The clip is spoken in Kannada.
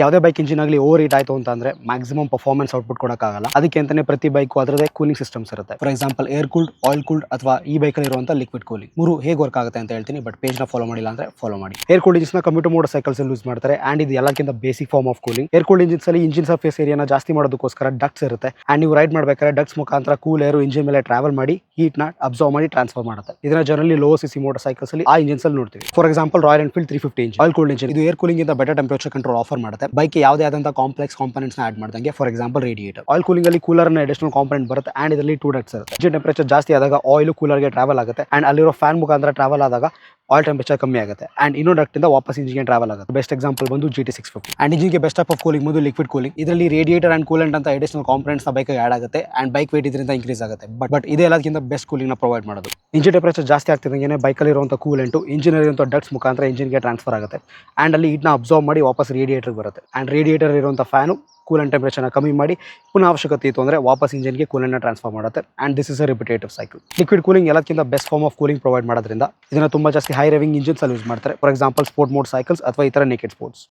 ಯಾವುದೇ ಬೈಕ್ ಇಂಜಿನ್ ಆಗಲಿ ಓವರ್ ಹೀಟ್ ಆಯಿತು ಅಂತಂದ್ರೆ ಮ್ಯಾಕ್ಸಿಮಮ್ ಪರ್ಫಾರ್ಮೆನ್ಸ್ ಔಟ್ಪುಟ್ ಕೊಡೋಕ್ಕಾಗಲ್ಲ. ಅದಕ್ಕೆ ಅಂತಾನೆ ಪ್ರತಿ ಬೈಕ್ ಅದರದೇ ಕೂಲಿಂಗ್ ಸಿಸ್ಟಮ್ಸ್ ಇರುತ್ತೆ. For example air cooled, oil cooled ಅಥವಾ ಈ ಬೈಕಲ್ಲಿ ಇರುವಂಥ ಲಿಕ್ವಿಡ್ ಕೂಲಿಂಗ್ ಮೂರು ಹೇಗೆ ವರ್ಕ್ ಆಗುತ್ತೆ ಅಂತ ಹೇಳ್ತೀನಿ. ಬಟ್ ಪೇಜ್ನ ಫಾಲೋ ಮಾಡಿಲ್ಲ ಅಂದ್ರೆ ಫಾಲೋ ಮಾಡಿ. ಏರ್ ಕೂಲ್ಡ್ ಇಂಜಿನ್ಸ್ನ ಕಂಪ್ಯೂಟರ್ ಮೋಟರ್ ಸೈಕಲ್ಸ್ ಯೂಸ್ ಮಾಡ್ತಾರೆ ಅಂಡ್ ಇದು ಎಲ್ಲಕ್ಕಿಂತ basic form of cooling. Air cooled engines ಅಲ್ಲಿ ಇಂಜಿನ್ ಸರ್ಫೇಸ್ ಏರಿಯಾನ ಜಾಸ್ತಿ ಮಾಡೋದಕ್ಕೋಸ್ಕರ ಡಕ್ಟ್ಸ್ ಇರುತ್ತೆ ಅಂಡ್ ನೀವು ರೈಡ್ ಮಾಡಬೇಕಾದ್ರೆ ಡಕ್ಟ್ಸ್ ಮುಖಾಂತರ ಕೂಲ್ ಏರ್ ಇಂಜಿನ್ ಮೇಲೆ ಟ್ರಾವೆಲ್ ಮಾಡಿ ಹೀಟ್ ನ ಅಬ್ಸರ್ವ್ ಮಾಡಿ ಟ್ರಾನ್ಸ್ಫರ್ ಮಾಡುತ್ತೆ. ಇದನ್ನ generally low CC motorcycles ಅಲ್ಲಿ ಆ ಇಂಜಿನ್ಸ್ ಅಲ್ಲಿ ನೋಡ್ತೀವಿ. For example Royal Enfield 350 engine oil cooled engine. ಇದು ಏರ್ ಕೂಲಿಂಗ್ ಇಂದ ಬೆಟರ್ ಟೆಂಪರೇಚರ್ ಕಂಟ್ರೋಲ್ ಆಫರ್ ಮಾಡುತ್ತೆ. ಬೈಕ್ ಯಾವುದೇ ಆದಂತ ಕಾಂಪ್ಲೆಕ್ಸ್ ಕಾಂಪೋನೆಂಟ್ಸ್ ನ ಆಡ್ ಮಾಡ್ದಂಗೆ. For example radiator. Oil cooling ಅಲ್ಲಿ ಕೂಲರ್ ನ ಅಡಿಷನಲ್ ಕಾಂಪೋನೆಂಟ್ ಬರುತ್ತೆ ಅಂಡ್ ಇದರಲ್ಲಿ 2 ಡಕ್ಟ್ಸ್ ಇರುತ್ತೆ. ಇಂಜಿನ್ ಟೆಂಪರೇಚರ್ ಜಾಸ್ತಿ ಆದಾಗ ಆಯಿಲ್ ಕೂಲರ್ ಗೆ ಟ್ರಾವೆಲ್ ಆಗುತ್ತೆ ಅಂಡ್ ಅಲ್ಲಿರೋ ಫ್ಯಾನ್ ಮುಖಾಂತರ ಟ್ರಾವೆಲ್ ಆದಾಗ ಆಯಿಲ್ ಟೆಂಪರೇಚರ್ ಕಮ್ಮಿ ಆಗುತ್ತೆ ಅಂಡ್ ಇನ್ನೊಂದು ಡಕ್ಟ್ ಇಂದ ವಾಪಸ್ ಇಂಜಿನ್ ಟ್ರಾವೆಲ್ ಆಗುತ್ತೆ. ಬೆಸ್ಟ್ ಎಕ್ಸಾಂಪಲ್ ಬಂದು GT650 ಅಂಡ್ ಇಂಜಿನ್ ಗೆ ಬೆಸ್ಟ್ ಟೈಪ್ ಆಫ್ ಕೂಲಿಂಗ್ ಬಂದು ಲಿಕ್ವಿಡ್ ಕೂಲಿಂಗ್. ಇದರಲ್ಲಿ ರೇಡಿಯೇಟರ್ ಅಂಡ್ ಕೂಲೆಂಟ್ ಅಂತ ಅಡಿಷನಲ್ ಕಾಂಪೋನೆಂಟ್ಸ್ ನ ಬೈಕ್ ಆಡ್ ಆಗುತ್ತೆ ಅಂಡ್ ಬೈಕ್ ವೇಟ್ ಇದರಿಂದ ಇನ್ಕ್ರೀಸ್ ಆಗುತ್ತೆ. ಬಟ್ ಇದೇ ಎಲ್ಲದಕ್ಕಿಂತ ಬೆಸ್ಟ್ ಕೂಲಿಂಗ್ ನ ಪ್ರೊವೈಡ್ ಮಾಡೋದು. ಇಂಜಿನ್ ಟೆಂಪರೇಚರ್ ಜಾಸ್ತಿ ಆಗ್ತಿದ್ದಂಗೆ ಬೈಕಲ್ಲಿ ಇರುವಂಥ ಕೂಲೆಂಟು ಇಂಜಿನ್ ಇರುವಂಥ ಡಕ್ಟ್ಸ್ ಮುಖಾಂತರ ಇಂಜಿನ್ಗೆ ಟ್ರಾನ್ಸ್ಫರ್ ಆಗುತ್ತೆ ಅಂಡ್ ಅಲ್ಲಿ ಇದನ್ನ ಅಬ್ಸರ್ವ್ ಮಾಡಿ ವಾಪಸ್ ರೇಡಿಯೇಟರ್ ಬರುತ್ತೆ ಅಂಡ್ ರೇಡಿಯೇಟರ್ ಇರುವಂಥ ಫ್ಯಾನು ಕೂಲೆಂಟ್ ಟೆಂಪರೇಚರ್ನ ಕಮ್ಮಿ ಮಾಡಿ ಪುನಃ ಅವಶ್ಯಕತೆ ಇತ್ತು ಅಂದರೆ ವಾಪಸ್ ಇಂಜಿನ್ಗೆ ಕೂಲೆಂಟ್ನ ಟ್ರಾನ್ಸ್ಫರ್ ಮಾಡುತ್ತೆ and this is a repetitive cycle. Liquid cooling ಎಲ್ಲಕ್ಕಿಂತ best form of cooling provide ಮಾಡೋದ್ರಿಂದ ಇದನ್ನ ತುಂಬಾ ಜಾಸ್ತಿ ಹೈ ರೇವಿಂಗ್ ಇಂಜಿನ್ಸ್ ಅಲ್ಲಿ ಯೂಸ್ ಮಾಡ್ತಾರೆ. For example sport mode cycles ಅಥವಾ ಈ ಥರ ನೇಕೆಡ್ ಸ್ಪೋರ್ಟ್ಸ್.